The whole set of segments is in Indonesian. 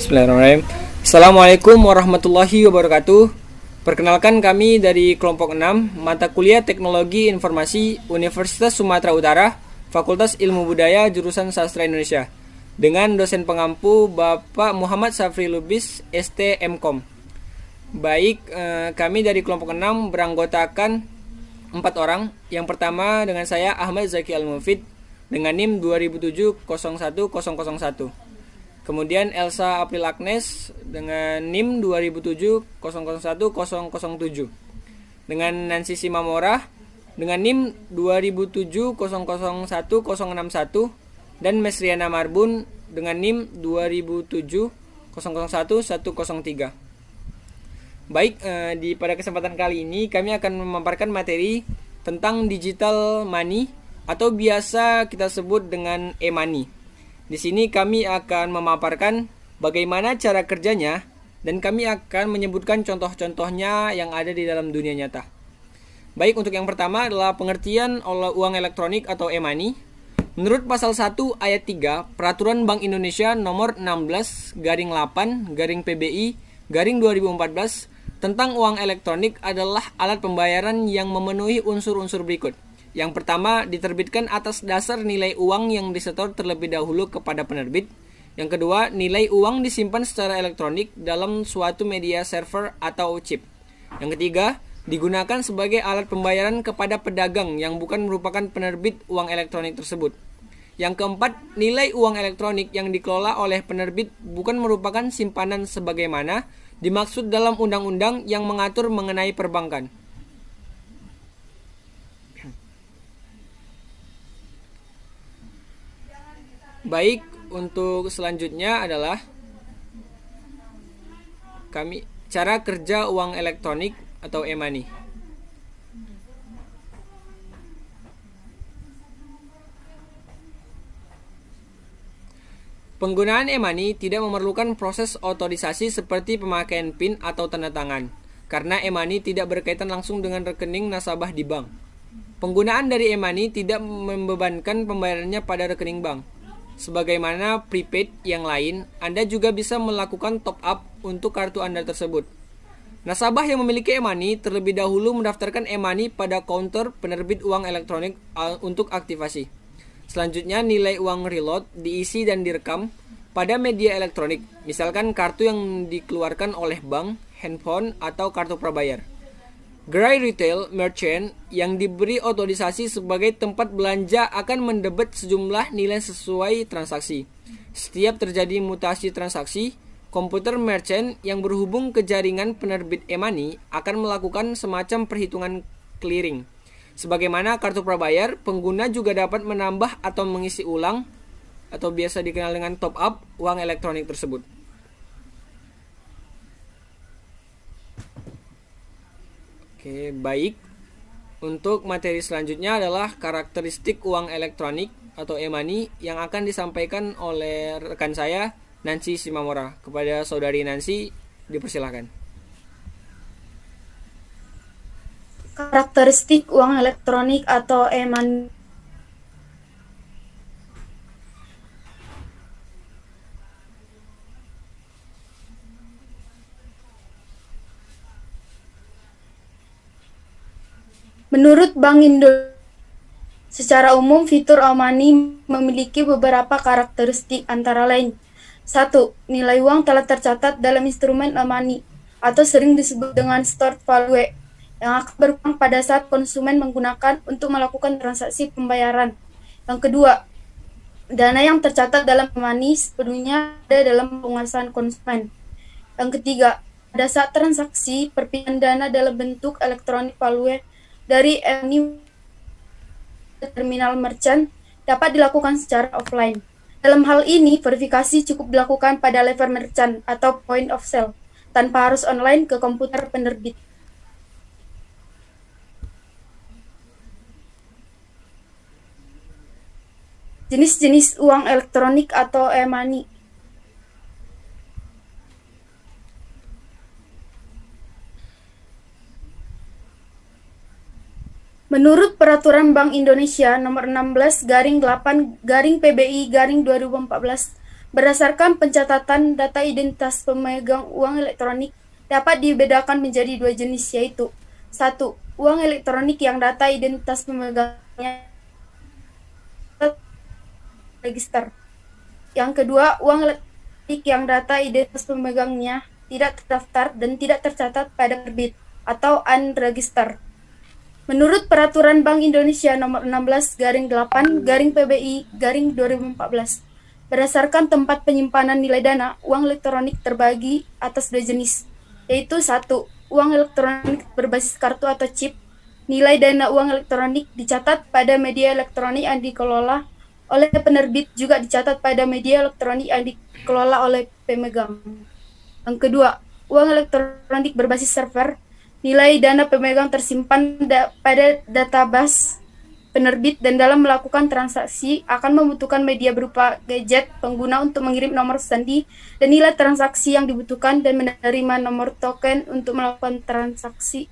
Bismillahirrahmanirrahim. Assalamualaikum warahmatullahi wabarakatuh. Perkenalkan, kami dari kelompok 6 mata kuliah Teknologi Informasi Universitas Sumatera Utara, Fakultas Ilmu Budaya jurusan Sastra Indonesia, dengan dosen pengampu Bapak Muhammad Safri Lubis, ST Mkom. Baik, kami dari kelompok 6 beranggotakan 4 orang. Yang pertama dengan saya Ahmad Zaki Al-Mufid dengan NIM 2007-01001. Kemudian Elsa April Agnes dengan NIM 2007-001-007. Dengan Nancy Simamora dengan NIM 2007-001-061. Dan Mesriana Marbun dengan NIM 2007-001-103. Baik, pada kesempatan kali ini kami akan memaparkan materi tentang digital money atau biasa kita sebut dengan e-money. Di sini kami akan memaparkan bagaimana cara kerjanya dan kami akan menyebutkan contoh-contohnya yang ada di dalam dunia nyata. Baik, untuk yang pertama adalah pengertian oleh uang elektronik atau e-money. Menurut pasal 1 ayat 3 Peraturan Bank Indonesia nomor 16/8/PBI/2014 tentang uang elektronik adalah alat pembayaran yang memenuhi unsur-unsur berikut. Yang pertama, diterbitkan atas dasar nilai uang yang disetor terlebih dahulu kepada penerbit. Yang kedua, nilai uang disimpan secara elektronik dalam suatu media server atau chip. Yang ketiga, digunakan sebagai alat pembayaran kepada pedagang yang bukan merupakan penerbit uang elektronik tersebut. Yang keempat, nilai uang elektronik yang dikelola oleh penerbit bukan merupakan simpanan sebagaimana dimaksud dalam undang-undang yang mengatur mengenai perbankan. Baik, untuk selanjutnya adalah cara kerja uang elektronik atau e-money. Penggunaan e-money tidak memerlukan proses otorisasi seperti pemakaian PIN atau tanda tangan, karena e-money tidak berkaitan langsung dengan rekening nasabah di bank. Penggunaan dari e-money tidak membebankan pembayarannya pada rekening bank. Sebagaimana prepaid yang lain, Anda juga bisa melakukan top up untuk kartu Anda tersebut. Nasabah yang memiliki e-money terlebih dahulu mendaftarkan e-money pada counter penerbit uang elektronik untuk aktivasi. Selanjutnya, nilai uang reload diisi dan direkam pada media elektronik, misalkan kartu yang dikeluarkan oleh bank, handphone, atau kartu prabayar. Gerai retail merchant yang diberi otorisasi sebagai tempat belanja akan mendebet sejumlah nilai sesuai transaksi. Setiap terjadi mutasi transaksi, komputer merchant yang berhubung ke jaringan penerbit e-money akan melakukan semacam perhitungan clearing. Sebagaimana kartu prabayar, pengguna juga dapat menambah atau mengisi ulang atau biasa dikenal dengan top up uang elektronik tersebut. Oke, baik. Untuk materi selanjutnya adalah karakteristik uang elektronik atau e-money yang akan disampaikan oleh rekan saya, Nancy Simamora. Kepada saudari Nancy, dipersilahkan. Karakteristik uang elektronik atau e-money. Menurut Bank Indonesia, secara umum fitur e-money memiliki beberapa karakteristik antara lain. 1. Nilai uang telah tercatat dalam instrumen e-money atau sering disebut dengan stored value yang akan berkurang pada saat konsumen menggunakan untuk melakukan transaksi pembayaran. Yang kedua, dana yang tercatat dalam e-money sepenuhnya ada dalam penguasaan konsumen. Yang ketiga, pada saat transaksi perpindahan dana dalam bentuk elektronik value dari e-money terminal merchant dapat dilakukan secara offline. Dalam hal ini, verifikasi cukup dilakukan pada level merchant atau point of sale, tanpa harus online ke komputer penerbit. Jenis-jenis uang elektronik atau e-money. Menurut Peraturan Bank Indonesia Nomor 16/8/PBI/2014 Berdasarkan pencatatan data identitas pemegang uang elektronik dapat dibedakan menjadi dua jenis, yaitu 1. Uang elektronik yang data identitas pemegangnya register. Yang kedua, uang elektronik yang data identitas pemegangnya tidak terdaftar dan tidak tercatat pada penerbit atau unregistered. Menurut Peraturan Bank Indonesia Nomor 16/8/PBI/2014, berdasarkan tempat penyimpanan nilai dana, uang elektronik terbagi atas dua jenis, yaitu 1. Uang elektronik berbasis kartu atau chip. Nilai dana uang elektronik dicatat pada media elektronik yang dikelola oleh penerbit, juga dicatat pada media elektronik yang dikelola oleh pemegang. Yang kedua, uang elektronik berbasis server. Nilai dana pemegang tersimpan pada database penerbit dan dalam melakukan transaksi akan membutuhkan media berupa gadget pengguna untuk mengirim nomor sandi dan nilai transaksi yang dibutuhkan dan menerima nomor token untuk melakukan transaksi.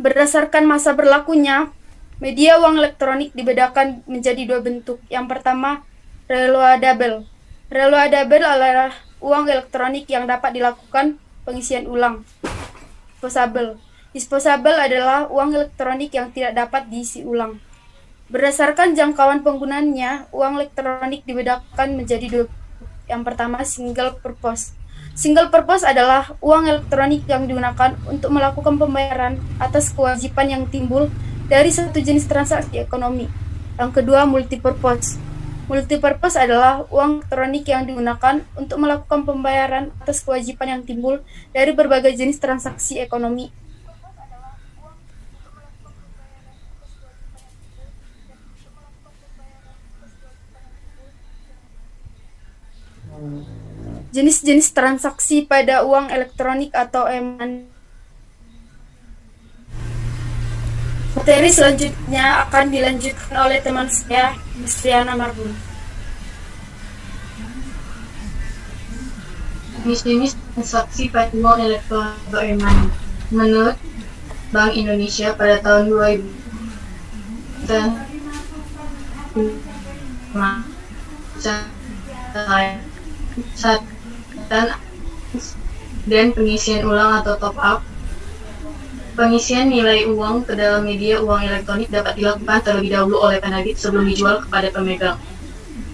Berdasarkan masa berlakunya, media uang elektronik dibedakan menjadi dua bentuk. Yang pertama, reloadable. Reloadable adalah uang elektronik yang dapat dilakukan pengisian ulang. Disposable. Disposable adalah uang elektronik yang tidak dapat diisi ulang. Berdasarkan jangkauan penggunaannya, uang elektronik dibedakan menjadi dua. Yang pertama, single purpose. Single purpose adalah uang elektronik yang digunakan untuk melakukan pembayaran atas kewajiban yang timbul dari satu jenis transaksi ekonomi. Yang kedua, multipurpose. Multipurpose adalah uang elektronik yang digunakan untuk melakukan pembayaran atas kewajiban yang timbul dari berbagai jenis transaksi ekonomi. Jenis-jenis transaksi pada uang elektronik atau e-money. Materi selanjutnya akan dilanjutkan oleh teman saya, Mistriana Marbun. Jenis-jenis transaksi pada uang elektronik atau e-money. Menurut Bank Indonesia pada tahun 2000 dan pengisian ulang atau top up. Pengisian nilai uang ke dalam media uang elektronik dapat dilakukan terlebih dahulu oleh penerbit sebelum dijual kepada pemegang.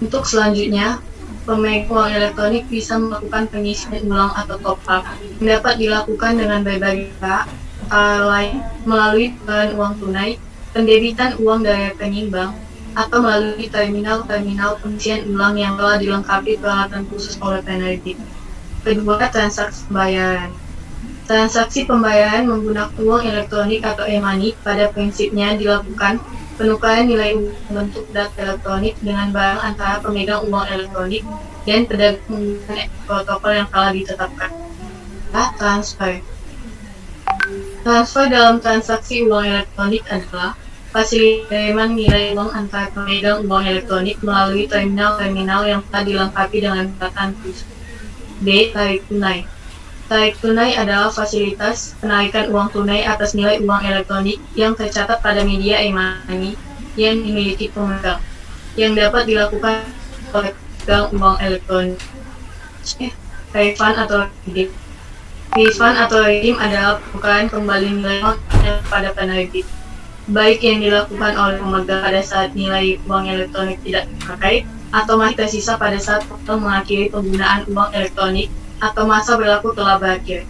Untuk selanjutnya, pemegang uang elektronik bisa melakukan pengisian ulang atau top up. Dapat dilakukan dengan berbagai cara lain, melalui uang tunai, pendebitan uang dari rekening bank, atau melalui terminal-terminal pengisian ulang yang telah dilengkapi peralatan khusus oleh penerbit. Kedua, transaksi pembayaran. Transaksi pembayaran menggunakan uang elektronik atau e-money pada prinsipnya dilakukan penukaran nilai uang bentuk data elektronik dengan barang antara pemegang uang elektronik dan pedagang menggunakan protokol yang telah ditetapkan. Transfer. Transfer dalam transaksi uang elektronik adalah fasilitas pengiriman nilai uang antara pemegang uang elektronik melalui terminal-terminal yang telah dilengkapi dengan peralatan khusus. B. Tarik tunai. Tarik tunai adalah fasilitas penarikan uang tunai atas nilai uang elektronik yang tercatat pada media e-money yang dimiliki pemegang, yang dapat dilakukan oleh pemegang uang elektronik. Refund atau redeem. Refund atau redeem adalah penukaran kembali nilai uang pada penerbit, baik yang dilakukan oleh pemegang pada saat nilai uang elektronik tidak dipakai, atau masih tersisa pada saat pemegang mengakhiri penggunaan uang elektronik atau masa berlaku telah berakhir,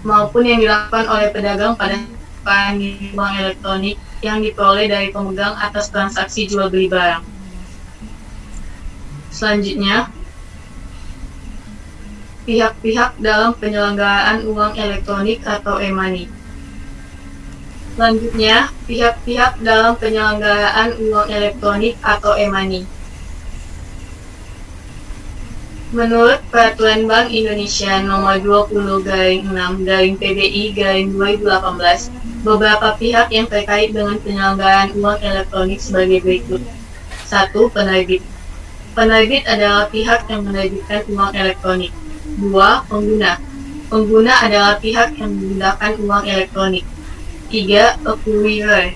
maupun yang dilakukan oleh pedagang pada penukaran uang elektronik yang diperoleh dari pemegang atas transaksi jual beli barang. Selanjutnya, pihak-pihak dalam penyelenggaraan uang elektronik atau e-money. Selanjutnya, pihak-pihak dalam penyelenggaraan uang elektronik atau e-money. Menurut Peraturan Bank Indonesia Nomor 20/6/PBI/2018, beberapa pihak yang terkait dengan penyelenggaraan uang elektronik sebagai berikut. 1. Penerbit. Penerbit adalah pihak yang menerbitkan uang elektronik. 2. Pengguna. Pengguna adalah pihak yang menggunakan uang elektronik. 3. Acquirer.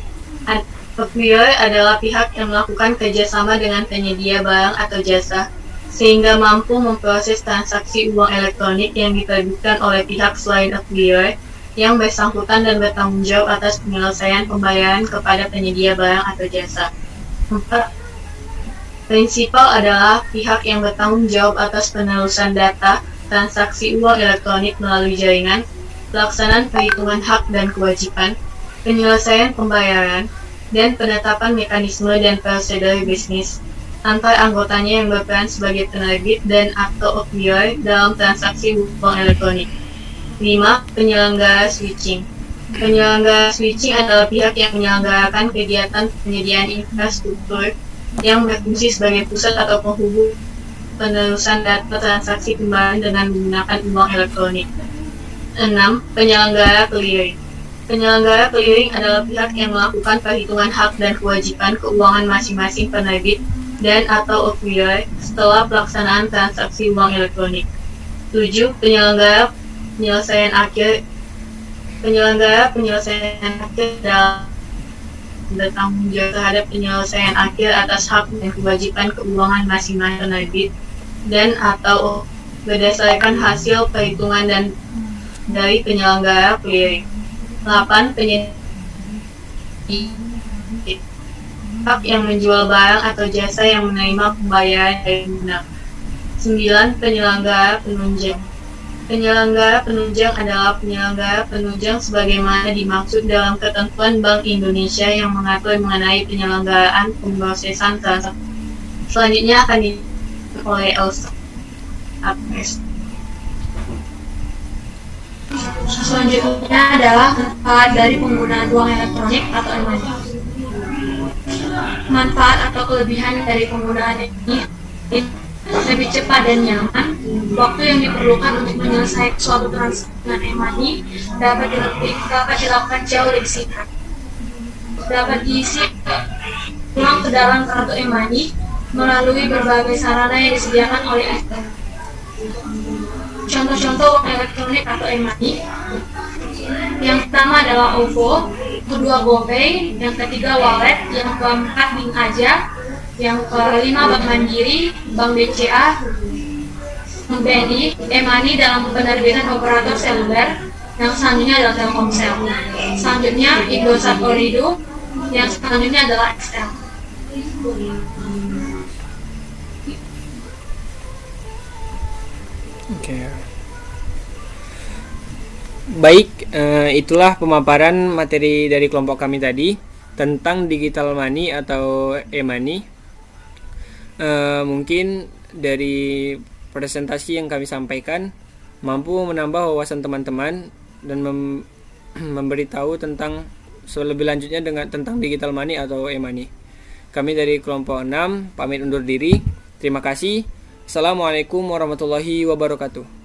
Acquirer adalah pihak yang melakukan kerjasama dengan penyedia barang atau jasa, sehingga mampu memproses transaksi uang elektronik yang diterbitkan oleh pihak selain acquirer yang bersangkutan dan bertanggung jawab atas penyelesaian pembayaran kepada penyedia barang atau jasa. 4. Prinsipal adalah pihak yang bertanggung jawab atas penerusan data transaksi uang elektronik melalui jaringan, pelaksanaan perhitungan hak dan kewajiban, penyelesaian pembayaran, dan penetapan mekanisme dan prosedur bisnis antar anggotanya yang berperan sebagai penerbit dan atau acquirer dalam transaksi uang elektronik. 5. Penyelenggara switching. Penyelenggara switching adalah pihak yang menyelenggarakan kegiatan penyediaan infrastruktur yang berfungsi sebagai pusat atau penghubung penerusan data transaksi pembayaran dengan menggunakan uang elektronik. 6. Penyelenggara clearing. Penyelenggara clearing adalah pihak yang melakukan perhitungan hak dan kewajiban keuangan masing-masing penerbit dan atau acquirer setelah pelaksanaan transaksi uang elektronik. 7. Penyelenggara penyelesaian akhir. Penyelenggara penyelesaian akhir dalam bertanggung jawab terhadap penyelesaian akhir atas hak dan kewajiban keuangan masing-masing penerbit dan atau berdasarkan hasil perhitungan dan dari penyelenggara clearing. 8. Penyedia pihak yang menjual barang atau jasa yang menerima pembayaran dari pengguna. 9. Penyelenggara penunjang. Penyelenggara penunjang adalah penyelenggara penunjang sebagaimana dimaksud dalam ketentuan Bank Indonesia yang mengatur mengenai penyelenggaraan pemrosesan transaksi. Selanjutnya akan dijelaskan oleh Elsa. Selanjutnya adalah manfaat dari penggunaan uang elektronik atau e-money. Manfaat atau kelebihan dari penggunaan ini lebih cepat dan nyaman. Waktu yang diperlukan untuk menyelesaikan suatu transaksi dengan e-money dapat dilakukan jauh lebih singkat. Dapat diisi ulang ke dalam kartu e-money melalui berbagai sarana yang disediakan oleh ATM. Contoh-contoh uang elektronik atau e-money. Yang pertama adalah OVO, kedua GoPay, yang ketiga wallet, yang keempat Link Aja, yang kelima Bank Mandiri, Bank BCA, Bank BNI, e-money dalam penerbitan operator seluler, yang selanjutnya adalah Telkomsel. Selanjutnya Indosat Ooredoo, yang selanjutnya adalah XL. Oke. Baik, itulah pemaparan materi dari kelompok kami tadi tentang digital money atau e-money. Mungkin dari presentasi yang kami sampaikan mampu menambah wawasan teman-teman dan memberitahu tentang lebih lanjutnya tentang digital money atau e-money. Kami dari kelompok 6 pamit undur diri. Terima kasih. Assalamualaikum warahmatullahi wabarakatuh.